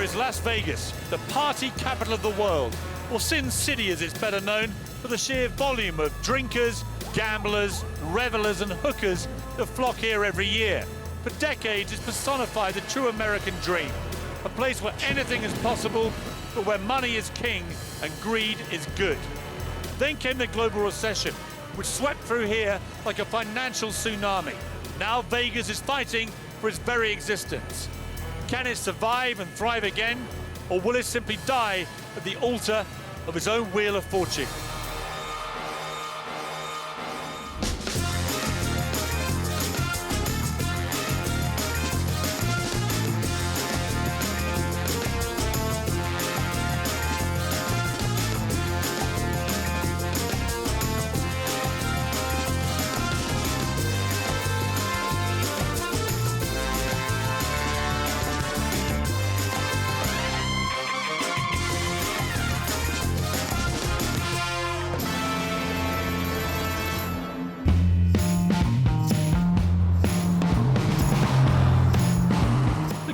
is Las Vegas, the party capital of the world, or Sin City as it's better known for the sheer volume of drinkers, gamblers, revelers and hookers that flock here every year. For decades it's personified the true American dream, a place where anything is possible, but where money is king and greed is good. Then came the global recession, which swept through here like a financial tsunami. Now Vegas is fighting for its very existence. Can it survive and thrive again, or will it simply die at the altar of its own wheel of fortune?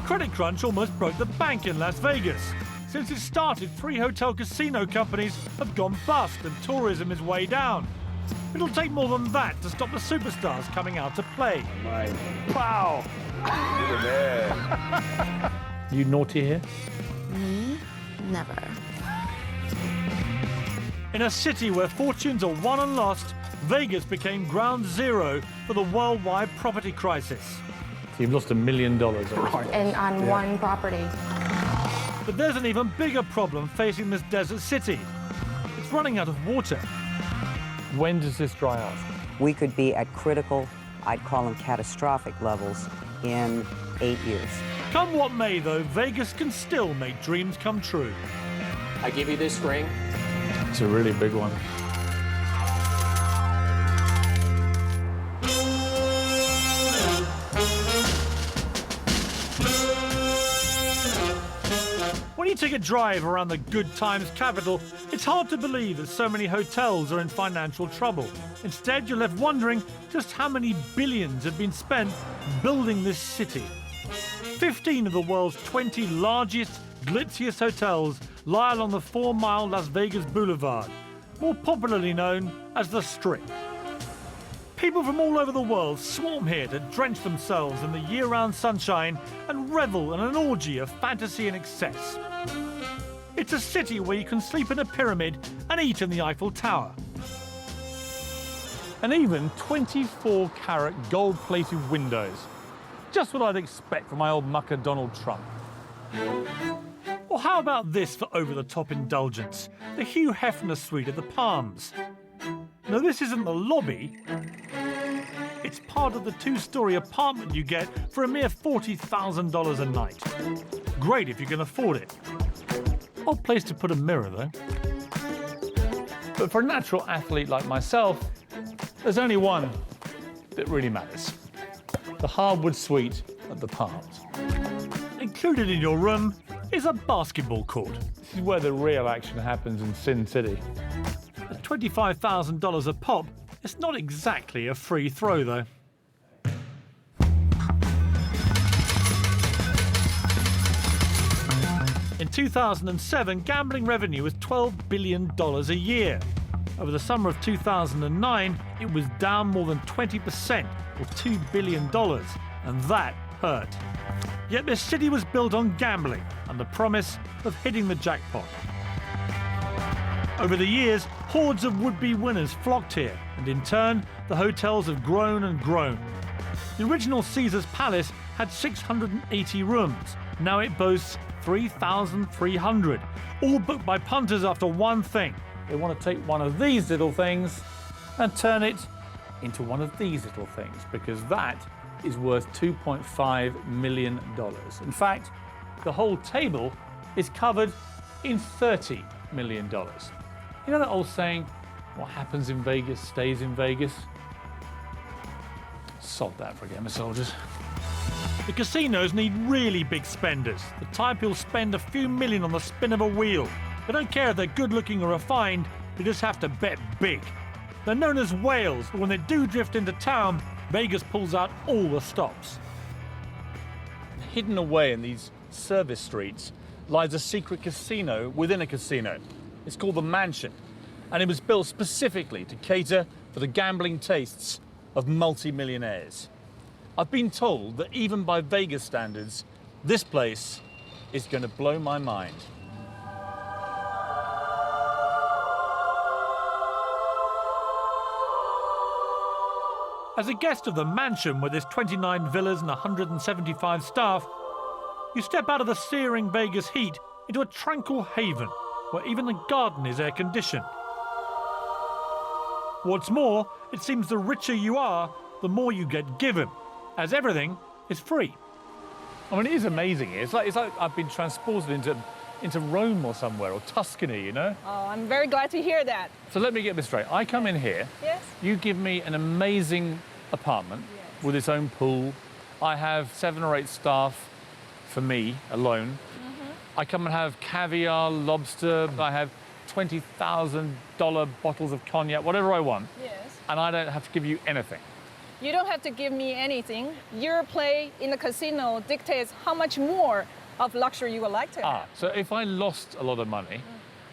Credit crunch almost broke the bank in Las Vegas. Since it started, 3 hotel casino companies have gone bust and tourism is way down. It'll take more than that to stop the superstars coming out to play. Wow! You naughty here? Me? Never. In a city where fortunes are won and lost, Vegas became ground zero for the worldwide property crisis. You've lost $1 million on one property. But there's an even bigger problem facing this desert city. It's running out of water. When does this dry up? We could be at critical, I'd call them catastrophic levels, in 8 years. Come what may, though, Vegas can still make dreams come true. I give you this ring. It's a really big one. When you take a drive around the good times capital, it's hard to believe that so many hotels are in financial trouble. Instead, you're left wondering just how many billions have been spent building this city. 15 of the world's 20 largest, glitziest hotels lie along the 4-mile Las Vegas Boulevard, more popularly known as the Strip. People from all over the world swarm here to drench themselves in the year-round sunshine and revel in an orgy of fantasy and excess. It's a city where you can sleep in a pyramid and eat in the Eiffel Tower. And even 24-carat gold-plated windows. Just what I'd expect from my old mucker Donald Trump. Or how about this for over-the-top indulgence? The Hugh Hefner suite at the Palms. Now, this isn't the lobby. It's part of the 2-story apartment you get for a mere $40,000 a night. Great if you can afford it. Odd place to put a mirror, though. But for a natural athlete like myself, there's only one that really matters. The hardwood suite at the Palms. Included in your room is a basketball court. This is where the real action happens in Sin City. At $25,000 a pop, it's not exactly a free throw, though. In 2007, gambling revenue was $12 billion a year. Over the summer of 2009, it was down more than 20%, or $2 billion, and that hurt. Yet this city was built on gambling and the promise of hitting the jackpot. Over the years, hordes of would-be winners flocked here, and in turn, the hotels have grown and grown. The original Caesar's Palace had 680 rooms. Now it boasts 3,300, all booked by punters after one thing. They want to take one of these little things and turn it into one of these little things, because that is worth $2.5 million. In fact, the whole table is covered in $30 million. You know that old saying, what happens in Vegas stays in Vegas? Sod that, forget my soldiers. The casinos need really big spenders, the type who'll spend a few million on the spin of a wheel. They don't care if they're good-looking or refined, they just have to bet big. They're known as whales, but when they do drift into town, Vegas pulls out all the stops. Hidden away in these service streets lies a secret casino within a casino. It's called the Mansion, and it was built specifically to cater for the gambling tastes of multi-millionaires. I've been told that even by Vegas standards, this place is going to blow my mind. As a guest of the Mansion, with its 29 villas and 175 staff, you step out of the searing Vegas heat into a tranquil haven where even the garden is air-conditioned. What's more, it seems the richer you are, the more you get given, as everything is free. I mean, it is amazing. It's like I've been transported into Rome or somewhere, or Tuscany, you know? Oh, I'm very glad to hear that. So let me get this straight. I come in here, Yes? you give me an amazing apartment with its own pool. I have 7 or 8 staff for me alone. I come and have caviar, lobster, I have $20,000 bottles of cognac, whatever I want, Yes. and I don't have to give you anything. You don't have to give me anything. Your play in the casino dictates how much more of luxury you would like to have. So if I lost a lot of money,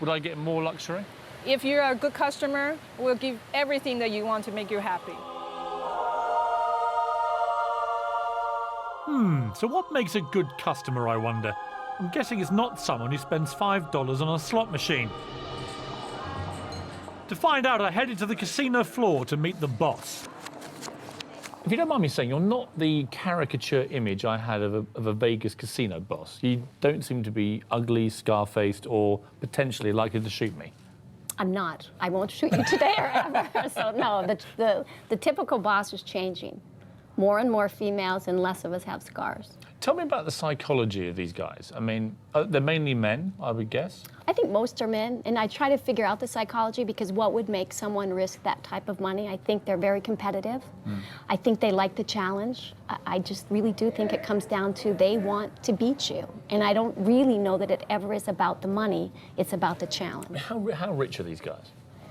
would I get more luxury? If you're a good customer, we'll give everything that you want to make you happy. So what makes a good customer, I wonder? I'm guessing it's not someone who spends $5 on a slot machine. To find out, I headed to the casino floor to meet the boss. If you don't mind me saying, you're not the caricature image I had of a Vegas casino boss. You don't seem to be ugly, scar-faced, or potentially likely to shoot me. I'm not. I won't shoot you today or ever. So no, the typical boss is changing. More and more females and less of us have scars. Tell me about the psychology of these guys. I mean, they're mainly men, I would guess. I think most are men, and I try to figure out the psychology because what would make someone risk that type of money? I think they're very competitive. I think they like the challenge. I just really do think it comes down to they want to beat you. And I don't really know that it ever is about the money, it's about the challenge. How rich are these guys?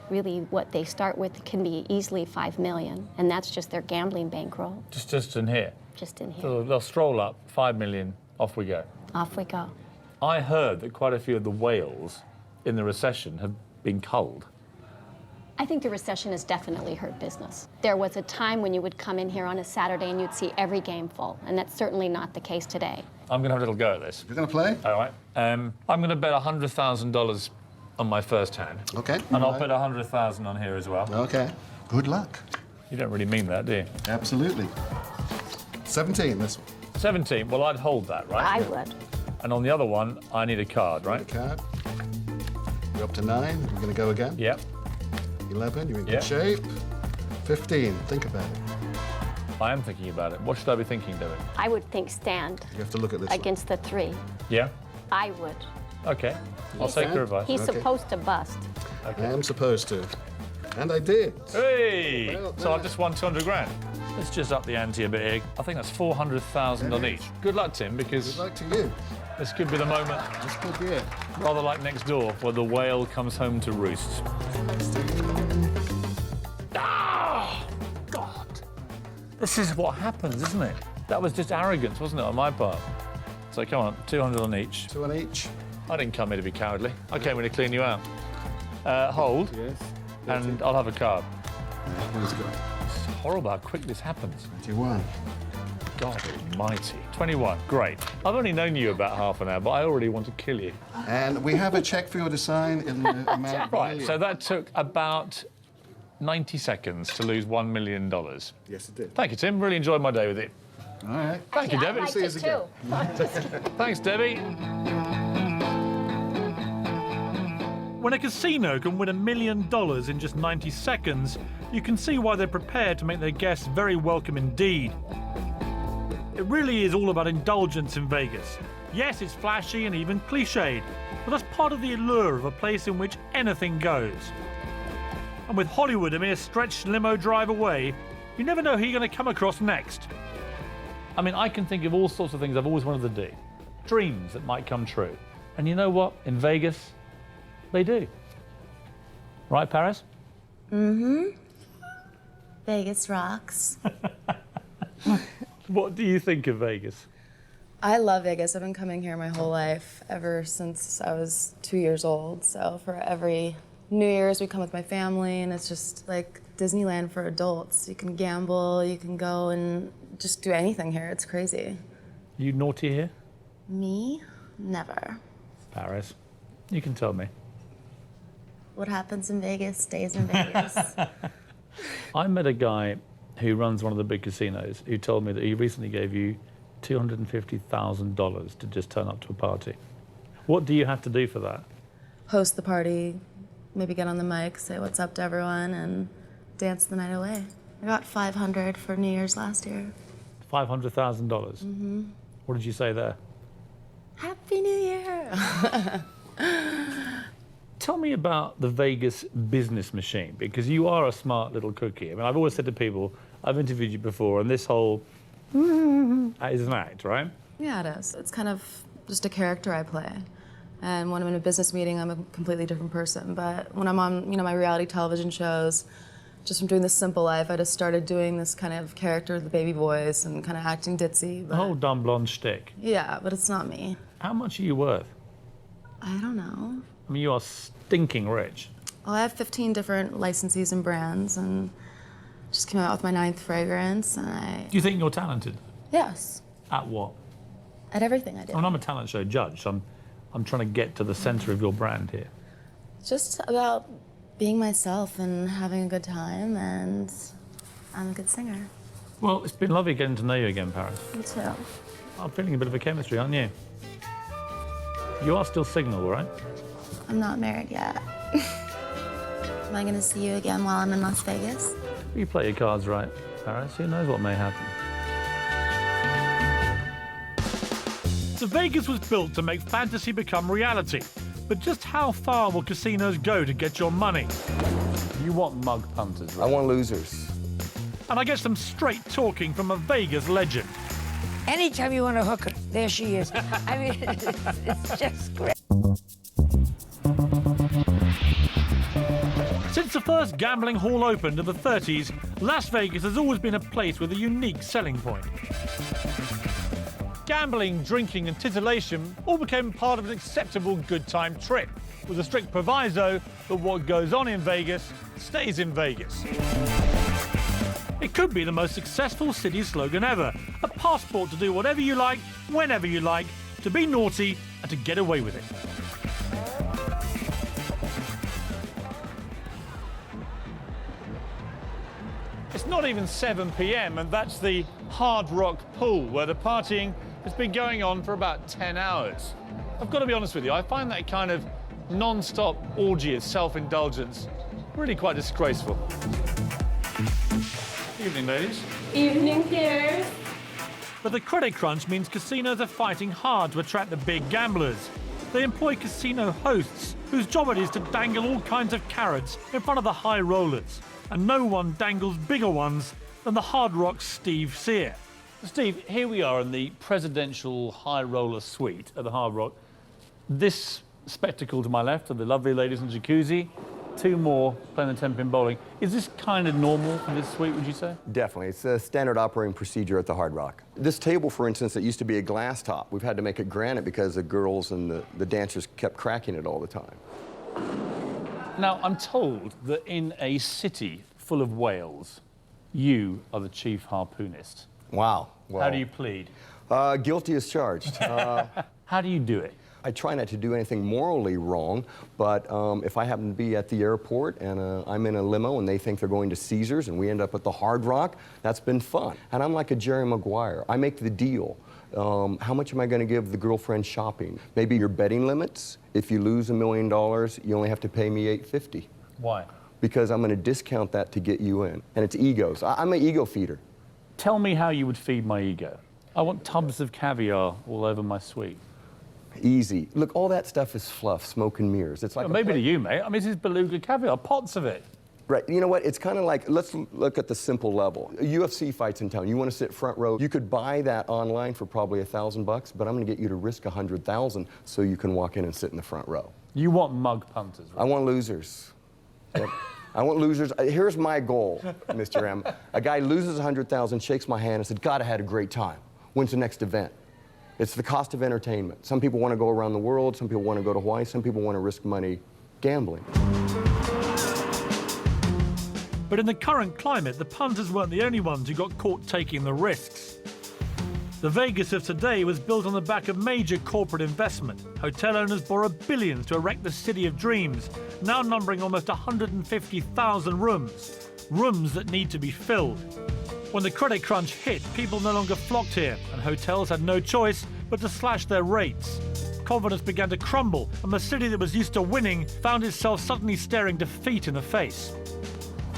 Really, what they start with can be easily $5 million, and that's just their gambling bankroll, Just in here? just in here. So they'll stroll up, 5 million, off we go. Off we go. I heard that quite a few of the whales in the recession have been culled. I think the recession has definitely hurt business. There was a time when you would come in here on a Saturday and you'd see every game full, and that's certainly not the case today. I'm going to have a little go at this. You're going to play? All right. I'm going to bet $100,000 on my first hand. Okay. And I'll put 100,000 on here as well. Okay. Good luck. You don't really mean that, do you? Absolutely. 17, this one. 17. Well, I'd hold that, right? I would. And on the other one, I need a card, A right? card. You're up to 9. We're going to go again. Yep. 11, you're in Yeah. good shape. 15, think about it. I am thinking about it. What should I be thinking, David? I would think stand You have to look at this one. against the 3. Yeah? I would. Okay. I'll take your advice. He's Okay. supposed to bust. I am supposed to. And I did. Hey! Well, So I've just won 200 grand. Let's just up the ante a bit here. I think that's 400,000 on each. Good luck, Tim, because Good luck to you. this could be the moment, This could be it. rather like next door, where the whale comes home to roost. Ah! God. This is what happens, isn't it? That was just arrogance, wasn't it, on my part? So come on, 200 on each. 2 on each. I didn't come here to be cowardly. I came here to clean you out. Hold, Yes. and I'll have a card. Let's go. It's horrible how quick this happens. 21. God almighty. 21, great. I've only known you about half an hour, but I already want to kill you. And we have a check for you to sign in the amount. Right, so that took about 90 seconds to lose $1 million. Yes, it did. Thank you, Tim. Really enjoyed my day with you. All right. Thank you, Debbie. I liked See it us too. again. Thanks, Debbie. When a casino can win $1 million in just 90 seconds, you can see why they're prepared to make their guests very welcome indeed. It really is all about indulgence in Vegas. Yes, it's flashy and even cliched, but that's part of the allure of a place in which anything goes. And with Hollywood a mere stretched limo drive away, you never know who you're going to come across next. I mean, I can think of all sorts of things I've always wanted to do. Dreams that might come true. And you know what? In Vegas, they do. Right, Paris? Vegas rocks. What do you think of Vegas? I love Vegas. I've been coming here my whole life, ever since I was 2 years old. So for every New Year's, we come with my family, and it's just like Disneyland for adults. You can gamble, you can go and just do anything here. It's crazy. You naughty here? Me? Never. Paris. You can tell me. What happens in Vegas stays in Vegas. I met a guy who runs one of the big casinos who told me that he recently gave you $250,000 to just turn up to a party. What do you have to do for that? Host the party, maybe get on the mic, say what's up to everyone, and dance the night away. I got $500 for New Year's last year. $500,000? Mm-hmm. What did you say there? Happy New Year! Tell me about the Vegas business machine, because you are a smart little cookie. I mean, I've always said to people, I've interviewed you before, and this whole is an act, right? Yeah, it is. It's kind of just a character I play. And when I'm in a business meeting, I'm a completely different person. But when I'm on, my reality television shows, just from doing this simple life, I just started doing this kind of character, the baby voice, and kind of acting ditzy. But... The whole dumb blonde shtick. Yeah, but it's not me. How much are you worth? I don't know. I mean, you are stinking rich. Well, I have 15 different licensees and brands, and just came out with my 9th fragrance, and Do you think you're talented? Yes. At what? At everything I do. I mean, I'm a talent show judge, so I'm trying to get to the center of your brand here. Just about being myself and having a good time, and I'm a good singer. Well, it's been lovely getting to know you again, Paris. Me too. I'm feeling a bit of a chemistry, aren't you? You are still single, right? I'm not married yet. Am I gonna see you again while I'm in Las Vegas? You play your cards right, Paris. Who knows what may happen? So Vegas was built to make fantasy become reality. But just how far will casinos go to get your money? You want mug punters, right? I want losers. And I get some straight talking from a Vegas legend. Anytime you want a hooker, there she is. I mean, it's just great. Since the first gambling hall opened in the 30s, Las Vegas has always been a place with a unique selling point. Gambling, drinking and titillation all became part of an acceptable good time trip, with a strict proviso that what goes on in Vegas stays in Vegas. It could be the most successful city slogan ever, a passport to do whatever you like, whenever you like, to be naughty and to get away with it. It's not even 7 p.m. and that's the Hard Rock Pool, where the partying has been going on for about 10 hours. I've got to be honest with you, I find that kind of non-stop orgy of self-indulgence really quite disgraceful. Evening, ladies. Evening, Pierce. But the credit crunch means casinos are fighting hard to attract the big gamblers. They employ casino hosts, whose job it is to dangle all kinds of carrots in front of the high rollers. And no one dangles bigger ones than the Hard Rock's Steve Sear. Steve, here we are in the presidential high roller suite at the Hard Rock. This spectacle to my left are the lovely ladies in jacuzzi. 2 more playing the 10-pin bowling. Is this kind of normal for this suite, would you say? Definitely. It's a standard operating procedure at the Hard Rock. This table, for instance, that used to be a glass top, we've had to make it granite because the girls and the dancers kept cracking it all the time. Now, I'm told that in a city full of whales, you are the chief harpoonist. Wow. Well, how do you plead? Guilty as charged. How do you do it? I try not to do anything morally wrong, but if I happen to be at the airport and I'm in a limo and they think they're going to Caesars and we end up at the Hard Rock, that's been fun. And I'm like a Jerry Maguire. I make the deal. How much am I going to give the girlfriend shopping? Maybe your betting limits. If you lose $1 million, you only have to pay me $850. Why? Because I'm going to discount that to get you in. And it's egos. I'm an ego feeder. Tell me how you would feed my ego. I want tubs of caviar all over my suite. Easy. Look, all that stuff is fluff, smoke and mirrors. It's like well, maybe to you, mate. I mean, this is beluga caviar, pots of it. Right. You know what? It's kind of like, let's look at the simple level. UFC fights in town. You want to sit front row. You could buy that online for probably $1,000, but I'm going to get you to risk $100,000 so you can walk in and sit in the front row. You want mug punters, right? I want losers. Yep. I want losers. Here's my goal, Mr. M. A guy loses $100,000, shakes my hand and said, God, I had a great time. When's the next event? It's the cost of entertainment. Some people want to go around the world, some people want to go to Hawaii, some people want to risk money gambling. But in the current climate, the punters weren't the only ones who got caught taking the risks. The Vegas of today was built on the back of major corporate investment. Hotel owners borrow billions to erect the city of dreams, now numbering almost 150,000 rooms. Rooms that need to be filled. When the credit crunch hit, people no longer flocked here, and hotels had no choice but to slash their rates. Confidence began to crumble, and the city that was used to winning found itself suddenly staring defeat in the face.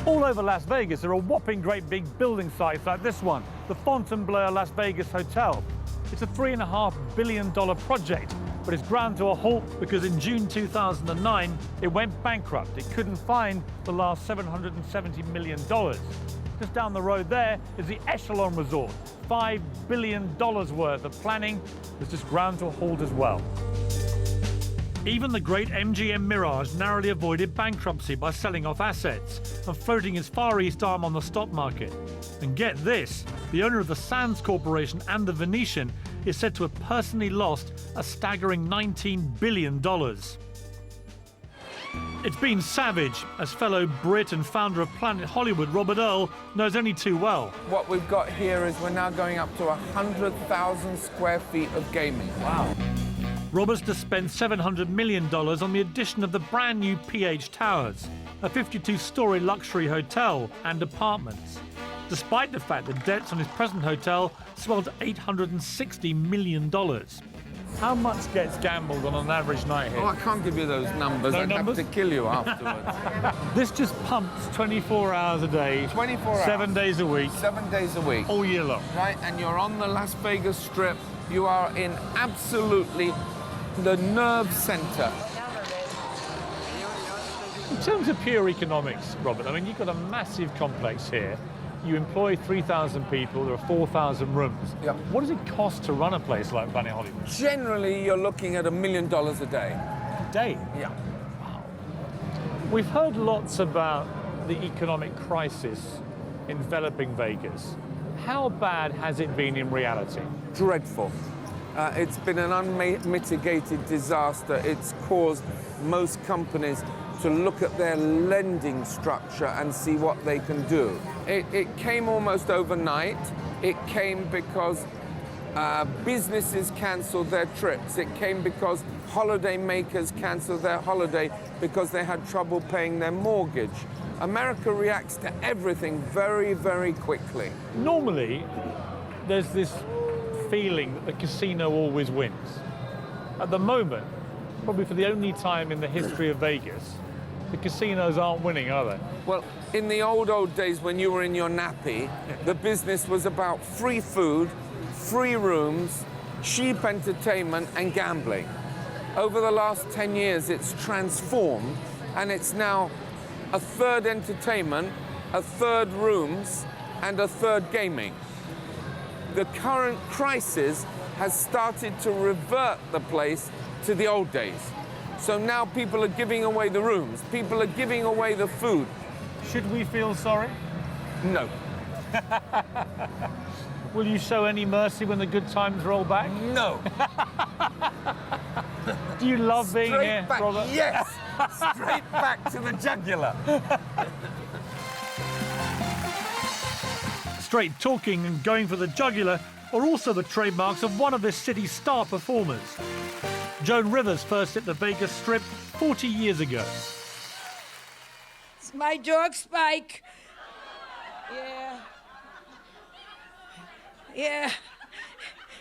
All over Las Vegas, there are whopping great big building sites like this one, the Fontainebleau Las Vegas Hotel. It's a $3.5 billion project, but it's ground to a halt because in June 2009, it went bankrupt. It couldn't find the last $770 million. Just down the road there is the Echelon Resort. $5 billion worth of planning was just ground to a halt as well. Even the great MGM Mirage narrowly avoided bankruptcy by selling off assets and floating its Far East arm on the stock market. And get this, the owner of the Sands Corporation and the Venetian is said to have personally lost a staggering $19 billion. It's been savage, as fellow Brit and founder of Planet Hollywood, Robert Earl, knows only too well. What we've got here is we're now going up to 100,000 square feet of gaming. Wow. Robert's just spent $700 million on the addition of the brand new PH Towers, a 52-story luxury hotel and apartments, despite the fact that debts on his present hotel swelled to $860 million. How much gets gambled on an average night here? Oh, I can't give you those numbers. No I'd numbers? have to kill you afterwards. This just pumps 24 hours a day, 24 hours. 7 days a week, 7 days a week. all year long. Right, and you're on the Las Vegas Strip. You are in absolutely the nerve center. In terms of pure economics, Robert, I mean, you've got a massive complex here. You employ 3,000 people, there are 4,000 rooms. Yep. What does it cost to run a place like Planet Hollywood? Generally, you're looking at $1 million a day. A day? Yeah. Wow. We've heard lots about the economic crisis enveloping Vegas. How bad has it been in reality? Dreadful. It's been an unmitigated disaster. It's caused most companies to look at their lending structure and see what they can do. It came almost overnight. It came because businesses canceled their trips. It came because holiday makers canceled their holiday because they had trouble paying their mortgage. America reacts to everything very, very quickly. Normally, there's this feeling that the casino always wins. At the moment, probably for the only time in the history of Vegas, the casinos aren't winning, are they? Well, in the old days when you were in your nappy, the business was about free food, free rooms, cheap entertainment, and gambling. Over the last 10 years, it's transformed, and it's now a third entertainment, a third rooms, and a third gaming. The current crisis has started to revert the place to the old days. So now people are giving away the rooms, people are giving away the food. Should we feel sorry? No. Will you show any mercy when the good times roll back? No. Do you love being Straight here, back, Robert? yes! Straight back to the jugular. Straight talking and going for the jugular are also the trademarks of one of this city's star performers. Joan Rivers first hit the Vegas Strip 40 years ago. It's my dog, Spike. Yeah.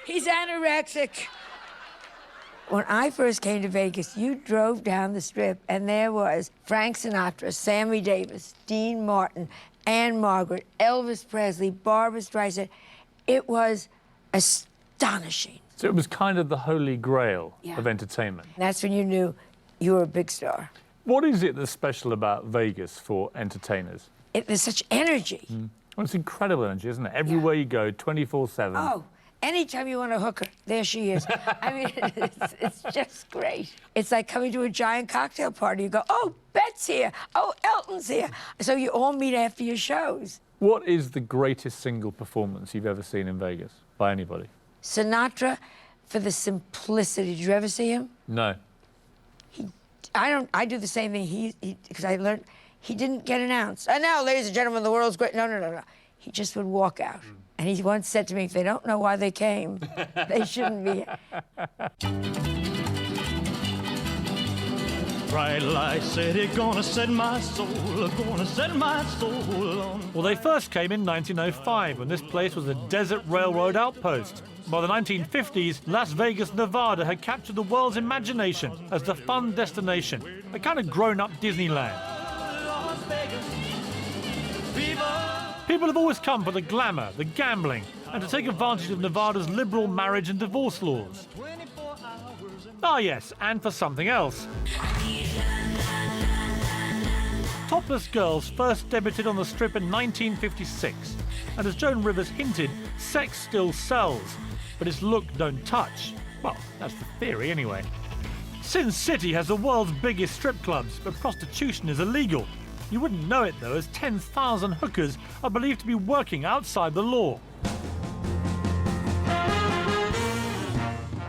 He's anorexic. When I first came to Vegas, you drove down the Strip, and there was Frank Sinatra, Sammy Davis, Dean Martin, Anne Margaret, Elvis Presley, Barbra Streisand. It was astonishing. So it was kind of the holy grail of entertainment. That's when you knew you were a big star. What is it that's special about Vegas for entertainers? There's such energy. Well, it's incredible energy, isn't it? Everywhere you go, 24/7. Oh, anytime you want to hook her, there she is. I mean, it's just great. It's like coming to a giant cocktail party. You go, oh, Bet's here. Oh, Elton's here. So you all meet after your shows. What is the greatest single performance you've ever seen in Vegas by anybody? Sinatra, for the simplicity. Did you ever see him? No. I do the same thing. Because I learned he didn't get an ounce. And now, ladies and gentlemen, the world's great. No. He just would walk out. And he once said to me, if they don't know why they came, they shouldn't be here. Bright light city, gonna set my soul, gonna set my soul on. Well, they first came in 1905 when this place was a desert railroad outpost. By the 1950s, Las Vegas, Nevada had captured the world's imagination as the fun destination, a kind of grown-up Disneyland. People have always come for the glamour, the gambling, and to take advantage of Nevada's liberal marriage and divorce laws. Ah yes, and for something else. Topless Girls first debuted on the Strip in 1956, and as Joan Rivers hinted, sex still sells, but its look don't touch. Well, that's the theory anyway. Sin City has the world's biggest strip clubs, but prostitution is illegal. You wouldn't know it though, as 10,000 hookers are believed to be working outside the law.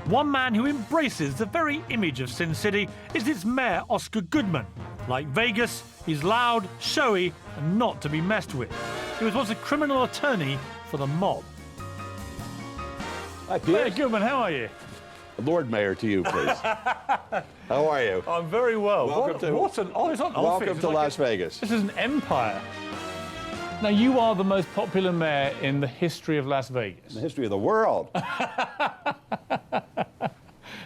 One man who embraces the very image of Sin City is its mayor, Oscar Goodman. Like Vegas, he's loud, showy, and not to be messed with. He was once a criminal attorney for the mob. Hi, Peter. Mayor Goodman, how are you? Lord Mayor to you, please. How are you? I'm very well. Welcome to Las Vegas. This is an empire. Now, you are the most popular mayor in the history of Las Vegas. In the history of the world.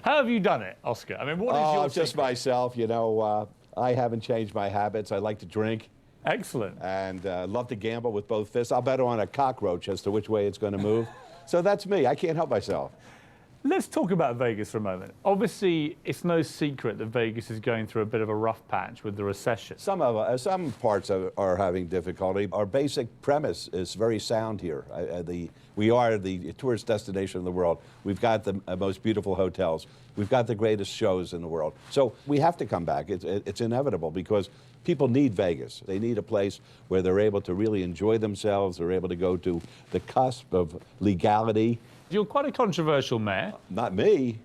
How have you done it, Oscar? I mean, what is your just secret? myself, you know. I haven't changed my habits. I like to drink. Excellent. And love to gamble with both fists. I'll bet on a cockroach as to which way it's going to move. So that's me. I can't help myself. Let's talk about Vegas for a moment. Obviously, it's no secret that Vegas is going through a bit of a rough patch with the recession. Some parts are having difficulty. Our basic premise is very sound here. We are the tourist destination of the world. We've got the most beautiful hotels. We've got the greatest shows in the world. So we have to come back. It's inevitable because people need Vegas. They need a place where they're able to really enjoy themselves. They're able to go to the cusp of legality. You're quite a controversial mayor. Not me.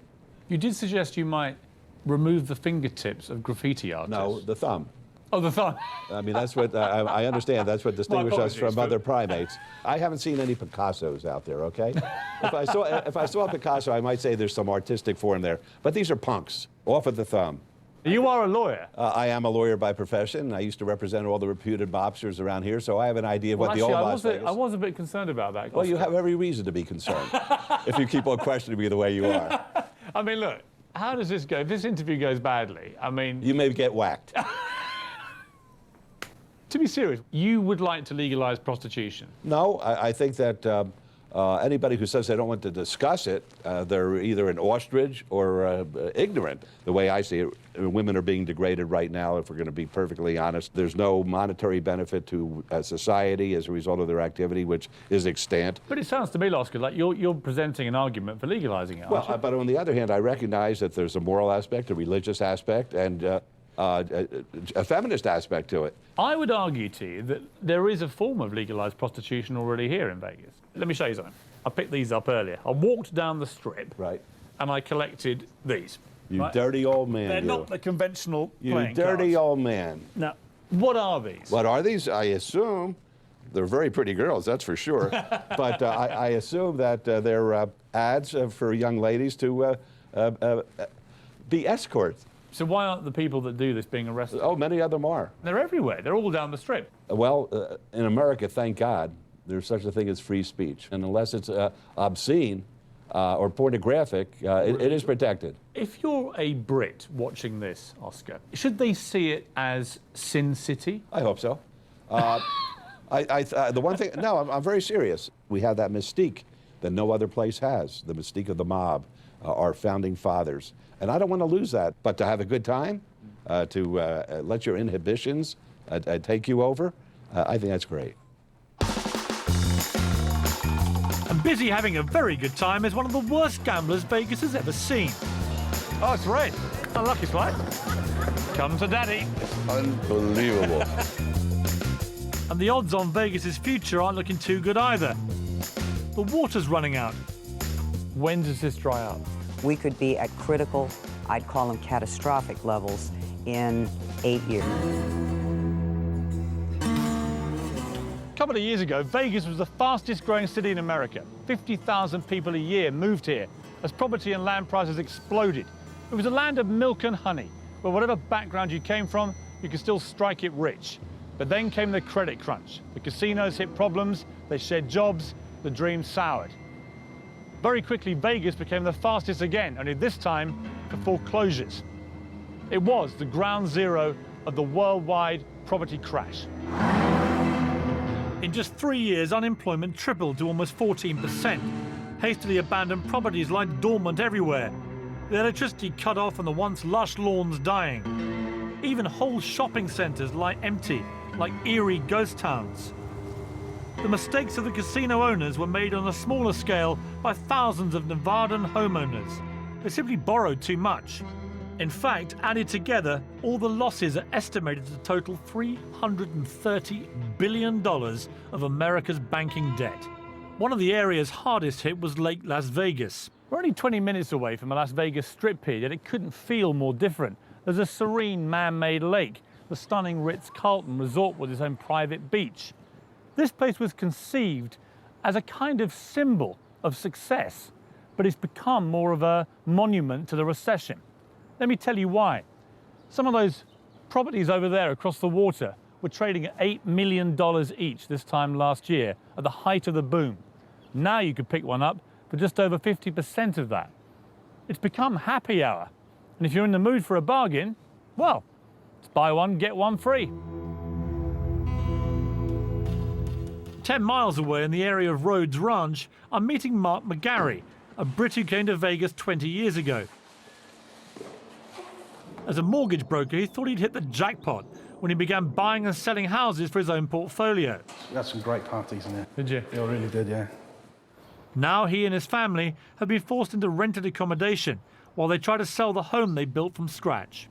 You did suggest you might remove the fingertips of graffiti artists. No, the thumb. Oh, the thumb. I mean, that's what, I understand, that's what distinguishes us from other primates. I haven't seen any Picassos out there, okay? If I saw a Picasso, I might say there's some artistic form there. But these are punks, off of the thumb. You are a lawyer. I am a lawyer by profession. I used to represent all the reputed mobsters around here, so I have an idea of what the old Las Vegas... I was a bit concerned about that. Well, you have every reason to be concerned if you keep on questioning me the way you are. I mean, look, how does this go? If this interview goes badly, I mean... You may get whacked. To be serious, you would like to legalize prostitution? No, I think that anybody who says they don't want to discuss it, they're either an ostrich or ignorant. The way I see it, women are being degraded right now, if we're going to be perfectly honest. There's no monetary benefit to society as a result of their activity, which is extant. But it sounds to me, Oscar, like you're presenting an argument for legalizing it, aren't you? But on the other hand, I recognize that there's a moral aspect, a religious aspect, and a feminist aspect to it. I would argue to you that there is a form of legalized prostitution already here in Vegas. Let me show you something. I picked these up earlier. I walked down the Strip, right, and I collected these. You right? dirty old man. They're not the conventional You playing dirty cards. old man. Now, what are these? What are these? I assume they're very pretty girls, that's for sure. But I assume that they're ads for young ladies to be escorts. So why aren't the people that do this being arrested? Oh, many of them are. They're everywhere. They're all down the Strip. Well, in America, thank God, there's such a thing as free speech. And unless it's obscene or pornographic, it is protected. If you're a Brit watching this, Oscar, should they see it as Sin City? I hope so. The one thing, no, I'm very serious. We have that mystique that no other place has, the mystique of the mob, our founding fathers. And I don't want to lose that, but to have a good time, to let your inhibitions take you over, I think that's great. And busy having a very good time is one of the worst gamblers Vegas has ever seen. Oh, it's red. Unlucky flight. Come to daddy. Unbelievable. And the odds on Vegas's future aren't looking too good either. The water's running out. When does this dry up? we could be at critical, I'd call them catastrophic levels, in 8 years. A couple of years ago, Vegas was the fastest growing city in America. 50,000 people a year moved here as property and land prices exploded. It was a land of milk and honey, where whatever background you came from, you could still strike it rich. But then came the credit crunch. The casinos hit problems, they shed jobs, the dream soured. Very quickly, Vegas became the fastest again, only this time for foreclosures. It was the ground zero of the worldwide property crash. In just 3 years, unemployment tripled to almost 14%. Hastily abandoned properties lie dormant everywhere. The electricity cut off and the once lush lawns dying. Even whole shopping centres lie empty, like eerie ghost towns. The mistakes of the casino owners were made on a smaller scale by thousands of Nevadan homeowners. They simply borrowed too much. In fact, added together, all the losses are estimated to total $330 billion of America's banking debt. One of the areas hardest hit was Lake Las Vegas. We're only 20 minutes away from the Las-Vegas-Strip here, yet it couldn't feel more different. There's a serene man-made lake, the stunning Ritz-Carlton resort with its own private beach. This place was conceived as a kind of symbol of success, but it's become more of a monument to the recession. Let me tell you why. Some of those properties over there across the water were trading at $8 million each this time last year, at the height of the boom. Now you could pick one up for just over 50% of that. It's become happy hour. And if you're in the mood for a bargain, well, it's buy one, get one free. 10 miles away in the area of Rhodes Ranch, I'm meeting Mark McGarry, a Brit who came to Vegas 20 years ago. As a mortgage broker, he thought he'd hit the jackpot when he began buying and selling houses for his own portfolio. We had some great parties in there. Did you? Yeah, I really did, yeah. Now he and his family have been forced into rented accommodation while they try to sell the home they built from scratch.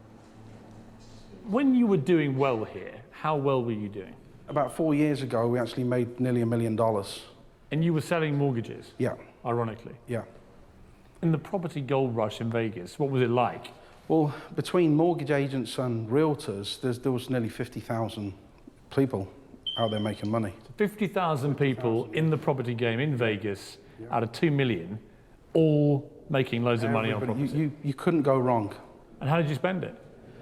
When you were doing well here, how well were you doing? About 4 years ago, we actually made nearly $1 million. And you were selling mortgages? Yeah. Ironically? Yeah. In the property gold rush in Vegas, what was it like? Well, between mortgage agents and realtors, there was nearly 50,000 people out there making money. 50,000 people in the property game in Vegas, out of 2 million, all making loads of money on property. You couldn't go wrong. And how did you spend it?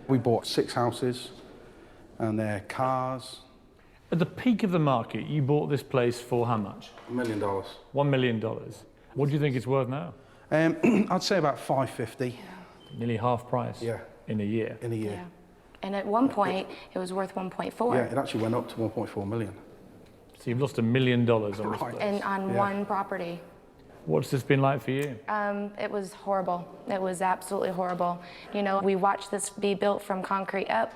We bought 6 houses and their cars. At the peak of the market, you bought this place for how much? $1 million. $1 million. What do you think it's worth now? I'd say about $550. Nearly half price. Yeah. In a year. In a year. Yeah. And at one point, it was worth 1.4. Yeah, it actually went up to 1.4 million. So you've lost $1 million on this place. And on one property. What's this been like for you? It was horrible. It was absolutely horrible. You know, we watched this be built from concrete up.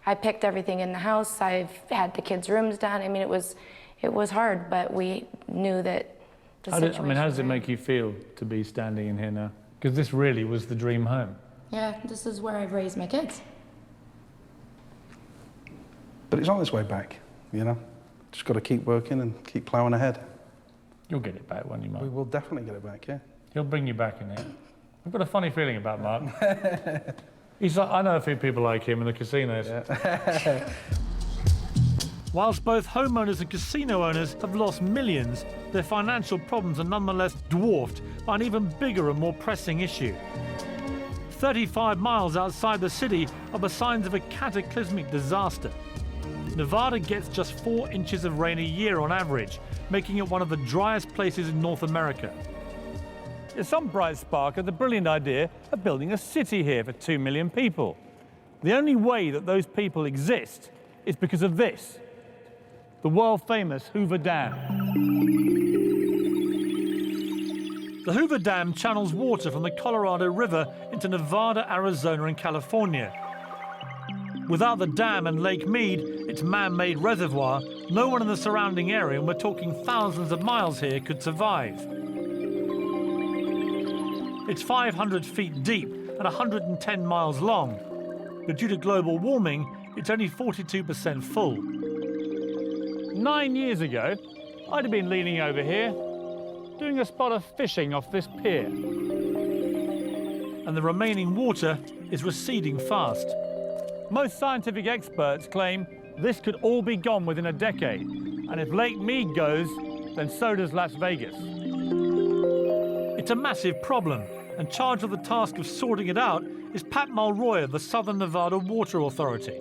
I picked everything in the house. I've had the kids' rooms done. I mean, it was hard, but we knew that the situation. How does it make you feel to be standing in here now? Because this really was the dream home. Yeah, this is where I've raised my kids. But it's on its way back, you know? Just got to keep working and keep ploughing ahead. You'll get it back, won't you, Mark? We will definitely get it back, yeah. He'll bring you back in here. I've got a funny feeling about Mark. He's like, I know a few people like him in the casinos. Yeah. Whilst both homeowners and casino owners have lost millions, their financial problems are nonetheless dwarfed by an even bigger and more pressing issue. 35 miles outside the city are the signs of a cataclysmic disaster. Nevada gets just 4 inches of rain a year on average, making it one of the driest places in North America. There's some bright spark at the brilliant idea of building a city here for 2 million people. The only way that those people exist is because of this, the world-famous Hoover Dam. The Hoover Dam channels water from the Colorado River into Nevada, Arizona, and California. Without the dam and Lake Mead, its man-made reservoir, no one in the surrounding area, and we're talking thousands of miles here, could survive. It's 500 feet deep and 110 miles long, but due to global warming, it's only 42% full. 9 years ago, I'd have been leaning over here, doing a spot of fishing off this pier. and the remaining water is receding fast. Most scientific experts claim this could all be gone within a decade, and if Lake Mead goes, then so does Las Vegas. It's a massive problem, and charged with the task of sorting it out is Pat Mulroy of the Southern Nevada Water Authority.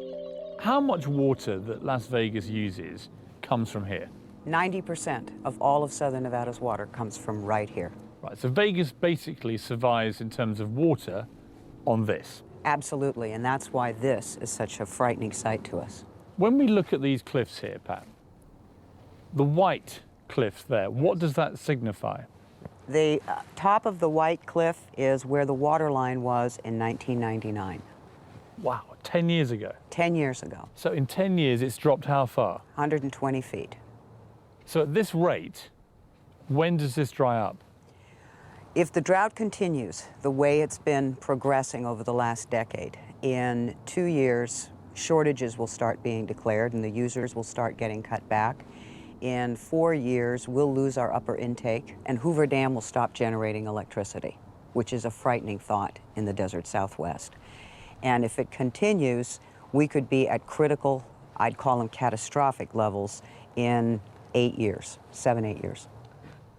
How much water that Las Vegas uses comes from here? 90% of all of Southern Nevada's water comes from right here. Right, so Vegas basically survives in terms of water on this. Absolutely, and that's why this is such a frightening sight to us. When we look at these cliffs here, Pat, the white cliffs there, what does that signify? The top of the white cliff is where the water line was in 1999. Wow, 10 years ago? 10 years ago. So in 10 years, it's dropped how far? 120 feet. So at this rate, when does this dry up? If the drought continues the way it's been progressing over the last decade, in 2 years, shortages will start being declared and the users will start getting cut back. In 4 years, we'll lose our upper intake and Hoover Dam will stop generating electricity, which is a frightening thought in the desert Southwest. And if it continues, we could be at critical, I'd call them catastrophic levels in 8 years, 7, 8 years.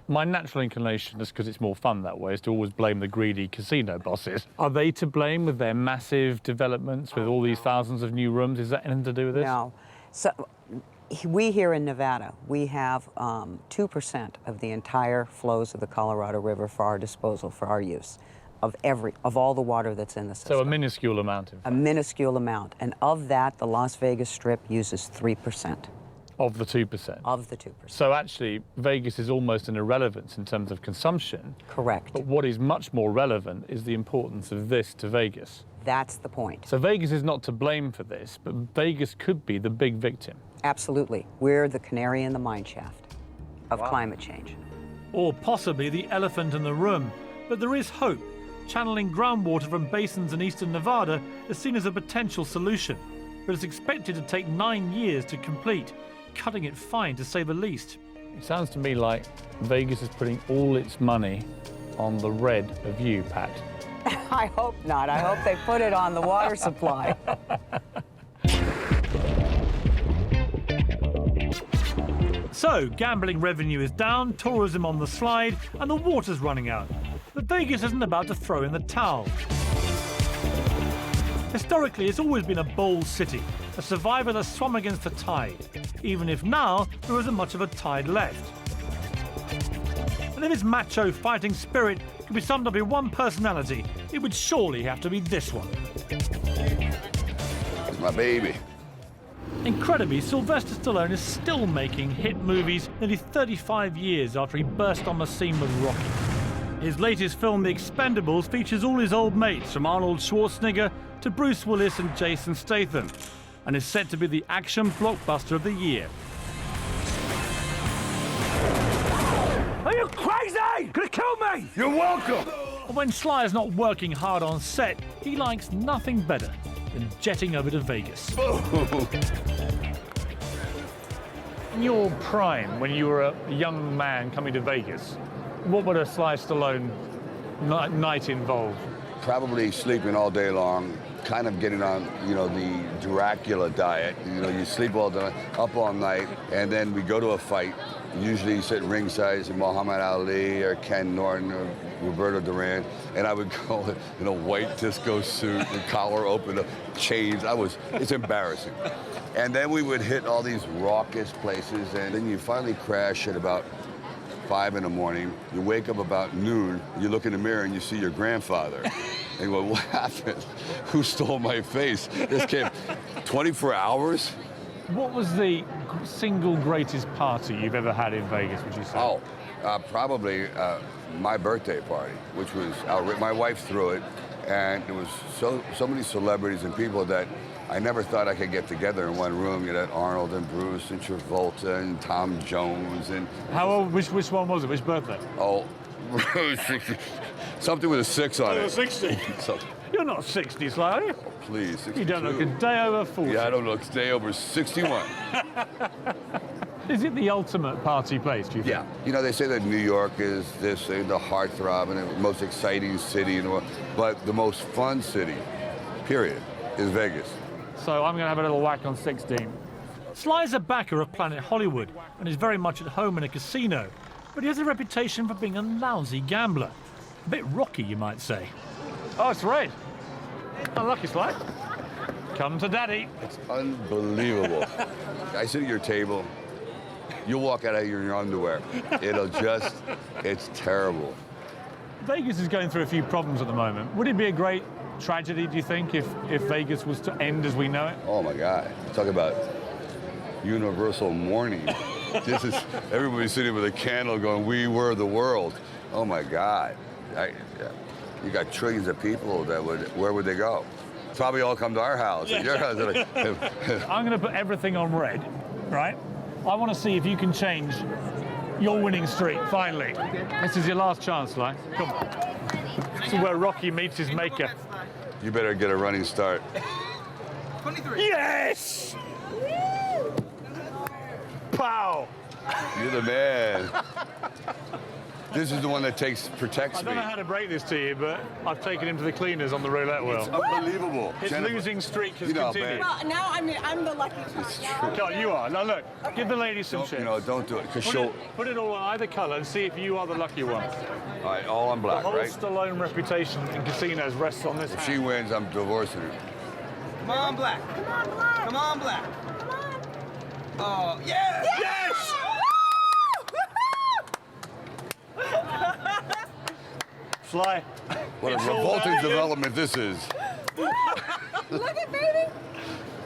My natural inclination, just because it's more fun that way, is to always blame the greedy casino bosses. Are they to blame with their massive developments, with all these thousands of new rooms? Is that anything to do with this? No. So, we here in Nevada, we have 2% of the entire flows of the Colorado River for our disposal, for our use, of all the water that's in the system. So a minuscule amount, in fact. A minuscule amount. And of that, the Las Vegas-Strip uses 3%. Of the 2%? Of the 2%. So actually, Vegas is almost an irrelevance in terms of consumption. Correct. But what is much more relevant is the importance of this to Vegas. That's the point. So Vegas is not to blame for this, but Vegas could be the big victim. Absolutely. We're the canary in the mine shaft of climate change. Or possibly the elephant in the room. But there is hope. Channeling groundwater from basins in eastern Nevada is seen as a potential solution, but it's expected to take 9 years to complete, cutting it fine to say the least. It sounds to me like Vegas is putting all its money on the red of you, Pat. I hope not. I hope they put it on the water supply. So, gambling revenue is down, tourism on the slide, and the water's running out. But Vegas isn't about to throw in the towel. Historically, it's always been a bold city, a survivor that swum against the tide, even if now there isn't much of a tide left. And if its macho fighting spirit could be summed up in one personality, it would surely have to be this one. It's my baby. Incredibly, Sylvester Stallone is still making hit movies nearly 35 years after he burst on the scene with Rocky. His latest film, The Expendables, features all his old mates from Arnold Schwarzenegger to Bruce Willis and Jason Statham, and is set to be the action blockbuster of the year. Are you crazy? You're gonna kill me! You're welcome! And when Sly is not working hard on set, he likes nothing better than jetting over to Vegas. In your prime, when you were a young man coming to Vegas, what would a Sly Stallone night involve? Probably sleeping all day long, kind of getting on, the Dracula diet. You sleep all day, up all night, and then we go to a fight. Usually you sit ringside, it's Muhammad Ali or Ken Norton or Roberto Duran, and I would go in a white disco suit, the collar open, the chains. It's embarrassing. And then we would hit all these raucous places, and then you finally crash at about 5 in the morning. You wake up about noon, you look in the mirror and you see your grandfather. And you go, what happened? Who stole my face? This kid, 24 hours? What was the single greatest party you've ever had in Vegas, would you say? Oh, probably my birthday party, which was my wife threw it, and it was so many celebrities and people that I never thought I could get together in one room. You had Arnold and Bruce and Travolta and Tom Jones and... How old, which one was it? Which birthday? Oh, something with a 6 on it. 60? You're not 60, Sly, are you? Oh, please, 62. You don't look a day over 40. Yeah, I don't look a day over 61. Is it the ultimate party place, do you think? Yeah. You know, they say that New York is the heartthrob and the most exciting city in the world, but the most fun city, period, is Vegas. So I'm going to have a little whack on 16. Sly's a backer of Planet Hollywood and is very much at home in a casino, but he has a reputation for being a lousy gambler. A bit rocky, you might say. Oh, it's red. Unlucky, Sly. Come to daddy. It's unbelievable. I sit at your table, you'll walk out of here in your underwear. It's terrible. Vegas is going through a few problems at the moment. Would it be a great tragedy, do you think, if Vegas was to end as we know it? Oh my God. Talk about universal mourning. This is everybody sitting with a candle going, we were the world. Oh my God. You got trillions of people where would they go? Probably all come to our house. Yeah. Your house. I'm going to put everything on red, right? I want to see if you can change your winning streak, finally. This is your last chance, Sly. Come on. This is where Rocky meets his maker. You better get a running start. 23. Yes! Pow! You're the man. This is the one that protects me. I don't know how to break this to you, but I've taken him to the cleaners on the roulette wheel. It's unbelievable. His losing streak has continued. Well, now I'm the lucky one. It's true. God, you are. Now look, give the lady some chips. Don't do it, because she'll... Put it all on either colour and see if you are the lucky one. All right, all on black, the whole right? Stallone reputation in casinos rests on this. If she wins, I'm divorcing her. Come on, black. Come on, black. Come on, black. Come on. Oh, yes! Yes! Sly. What a revolting development this is. Look at baby.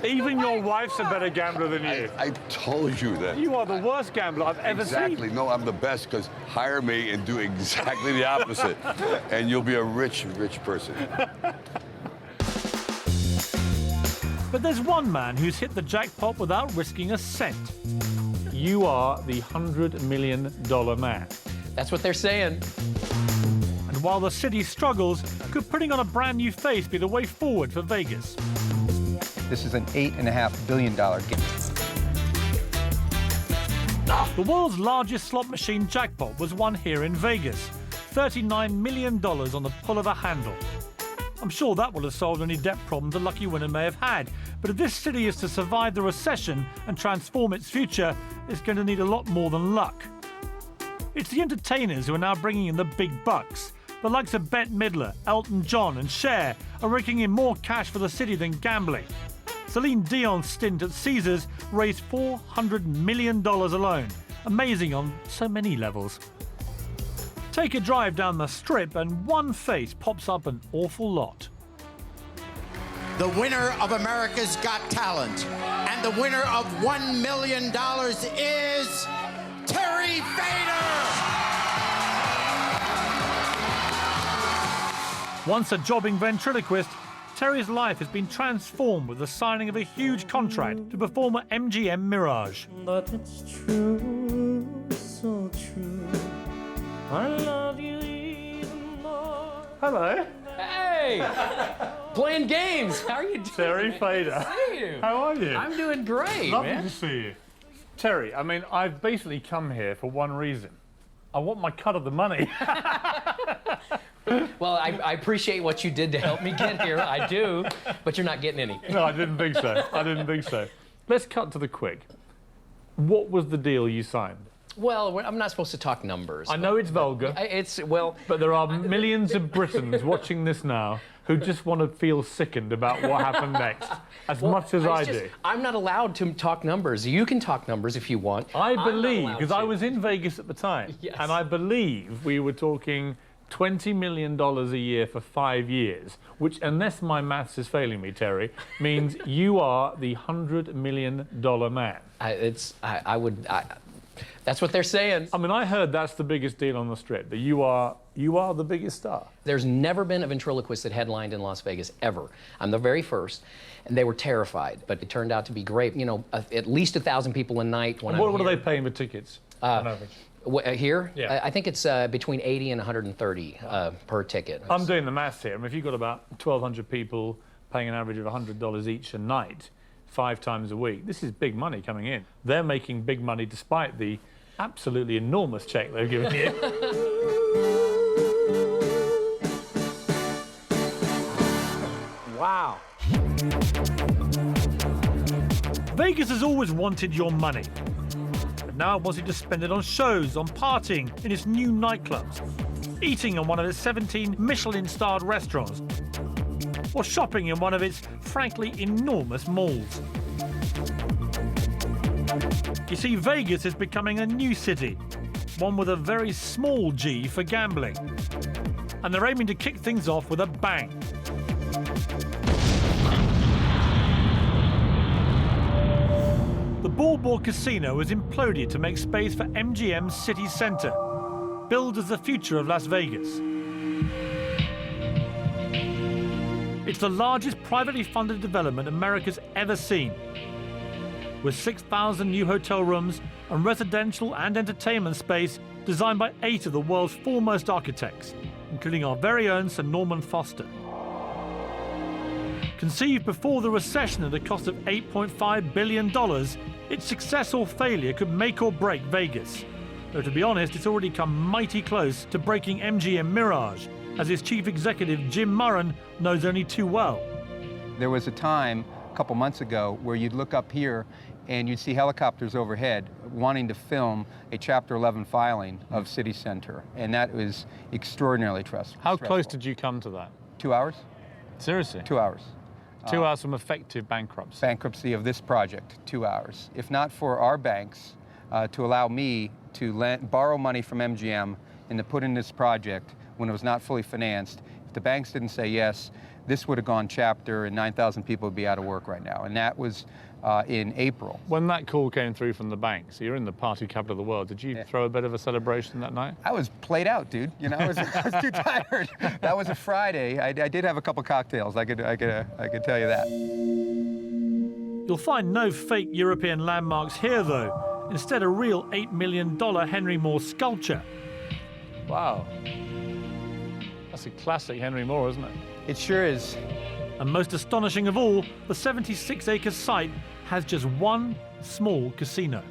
Even your wife's a better gambler than you. I told you that. You are the worst gambler I've ever seen. Exactly. No, I'm the best, because hire me and do exactly the opposite. And you'll be a rich, rich person. But there's one man who's hit the jackpot without risking a cent. You are the $100 million man. That's what they're saying. And while the city struggles, could putting on a brand new face be the way forward for Vegas? This is an $8.5 billion game. The world's largest slot machine jackpot was won here in Vegas. $39 million on the pull of a handle. I'm sure that will have solved any debt problems a lucky winner may have had. But if this city is to survive the recession and transform its future, it's going to need a lot more than luck. It's the entertainers who are now bringing in the big bucks. The likes of Bette Midler, Elton John and Cher are raking in more cash for the city than gambling. Celine Dion's stint at Caesars raised $400 million alone. Amazing on so many levels. Take a drive down the Strip and one face pops up an awful lot. The winner of America's Got Talent and the winner of $1 million is Terry Fader! Once a jobbing ventriloquist, Terry's life has been transformed with the signing of a huge contract to perform at MGM Mirage. But it's true, so true. I love you even more. Hello. Hey! Playing games. How are you doing? Terry Fader. Good to see you. How are you? I'm doing great, Lovely man. to see you. Terry, I mean, I've basically come here for one reason. I want my cut of the money. Well, I appreciate what you did to help me get here. I do, but you're not getting any. No, I didn't think so. I didn't think so. Let's cut to the quick. What was the deal you signed? Well, I'm not supposed to talk numbers. I know it's vulgar. But there are millions of Britons watching this now who just want to feel sickened about what happened next, as much as I do. I'm not allowed to talk numbers. You can talk numbers if you want. I believe, because I was in Vegas at the time, Yes. and I believe we were talking $20 million a year for 5 years, which, unless my maths is failing me, Terry, means you are the $100 million man. That's what they're saying. I mean, I heard that's the biggest deal on the Strip, that you are the biggest star. There's never been a ventriloquist that headlined in Las Vegas, ever. I'm the very first, and they were terrified, but it turned out to be great. You know, at least 1,000 people a night when What are they paying for tickets, on average? Here? Yeah. I think it's between 80 and 130 per ticket. I'm doing the maths here. I mean, if you've got about 1,200 people paying an average of $100 each a night, 5 times a week. This is big money coming in. They're making big money despite the absolutely enormous check they've given you. Wow. Vegas has always wanted your money. But now it wants you to spend it on shows, on partying in its new nightclubs, eating in one of its 17 Michelin-starred restaurants, or shopping in one of its, frankly, enormous malls. You see, Vegas is becoming a new city, one with a very small G for gambling. And they're aiming to kick things off with a bang. The Ballboard Casino has imploded to make space for MGM's city centre, billed as the future of Las Vegas. It's the largest privately funded development America's ever seen, with 6,000 new hotel rooms and residential and entertainment space designed by 8 of the world's foremost architects, including our very own Sir Norman Foster. Conceived before the recession at a cost of $8.5 billion, its success or failure could make or break Vegas. Though to be honest, it's already come mighty close to breaking MGM Mirage, as its chief executive Jim Murren knows only too well. There was a time a couple months ago where you'd look up here and you'd see helicopters overhead wanting to film a Chapter 11 filing of City Center, and that was extraordinarily stressful. How close did you come to that? 2 hours? Seriously? 2 hours. 2 hours from effective bankruptcy. Bankruptcy of this project, 2 hours. If not for our banks to allow me to borrow money from MGM and to put in this project when it was not fully financed, if the banks didn't say yes, this would have gone chapter and 9,000 people would be out of work right now. And that was in April. When that call came through from the bank, so you're in the party capital of the world, did you throw a bit of a celebration that night? I was played out, dude. You know, I was too tired. That was a Friday. I did have a couple cocktails. I could tell you that. You'll find no fake European landmarks here, though. Instead, a real $8 million Henry Moore sculpture. Wow. That's a classic Henry Moore, isn't it? It sure is. And most astonishing of all, the 76-acre site has just one small casino.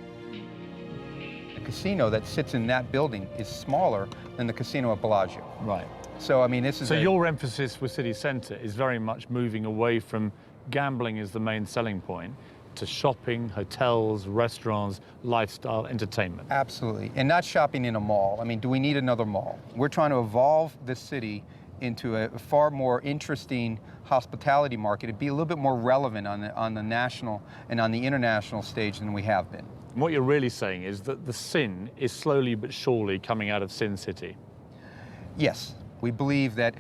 The casino that sits in that building is smaller than the casino at Bellagio. Right. So, I mean, this is So your emphasis with City Centre is very much moving away from gambling as the main selling point to shopping, hotels, restaurants, lifestyle, entertainment. Absolutely. And not shopping in a mall. I mean, do we need another mall? We're trying to evolve this city into a far more interesting hospitality market. It'd be a little bit more relevant on the national and on the international stage than we have been. And what you're really saying is that the sin is slowly but surely coming out of Sin City. Yes, we believe that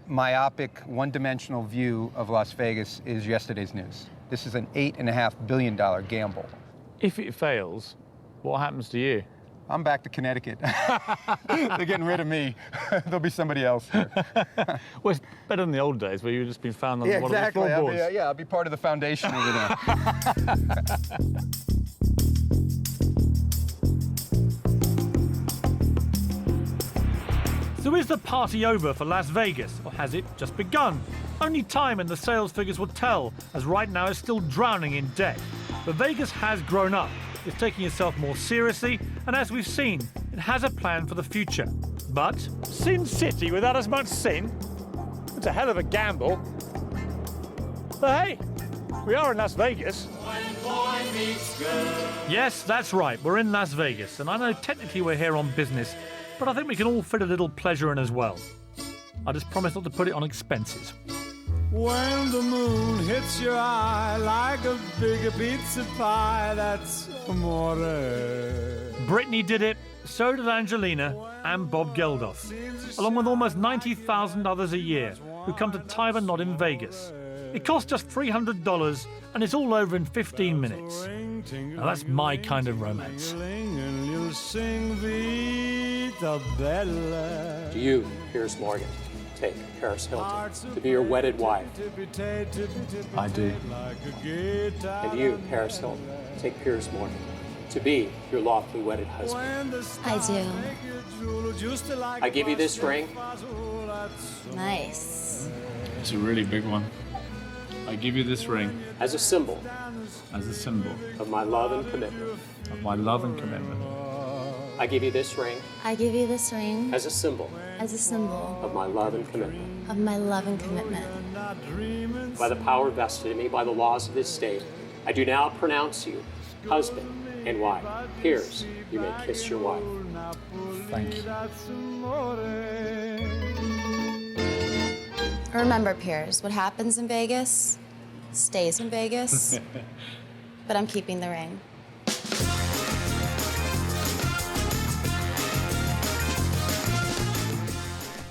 myopic, one-dimensional view of Las Vegas is yesterday's news. This is an $8.5 billion gamble. If it fails, what happens to you? I'm back to Connecticut. They're getting rid of me. There'll be somebody else here. Well, it's better than the old days where you've just been found on one of the floorboards. I'll be part of the foundation over there. So is the party over for Las Vegas, or has it just begun? Only time and the sales figures will tell, as right now it's still drowning in debt. But Vegas has grown up. It's taking itself more seriously, and as we've seen, it has a plan for the future. But Sin City without as much sin? It's a hell of a gamble. But hey, we are in Las Vegas. Yes, that's right, we're in Las Vegas, and I know technically we're here on business, but I think we can all fit a little pleasure in as well. I just promise not to put it on expenses. When the moon hits your eye like a big pizza pie, that's amore. Britney did it, so did Angelina and Bob Geldof, along with almost 90,000 others a year who come to tie the knot in Vegas. It costs just $300 and it's all over in 15 minutes. Now that's my kind of romance. To you, Piers Morgan, take Paris Hilton to be your wedded wife. I do. And you, Paris Hilton, take Piers Morgan to be your lawfully wedded husband. I do. I give you this ring. Nice. It's a really big one. I give you this ring as a symbol of my love and commitment. I give you this ring I give you this ring as a symbol as a symbol of my love and commitment. of my love and commitment. By the power vested in me by the laws of this state, I do now pronounce you husband and wife. Peers, you may kiss your wife. Thank you. Remember, Piers, what happens in Vegas stays in Vegas, but I'm keeping the ring.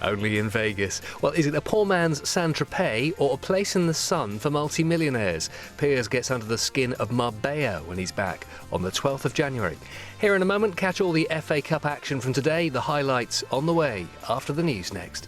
Only in Vegas. Well, is it a poor man's Saint-Tropez or a place in the sun for multi-millionaires? Piers gets under the skin of Marbella when he's back on the 12th of January. Here in a moment, catch all the FA Cup action from today. The highlights on the way after the news next.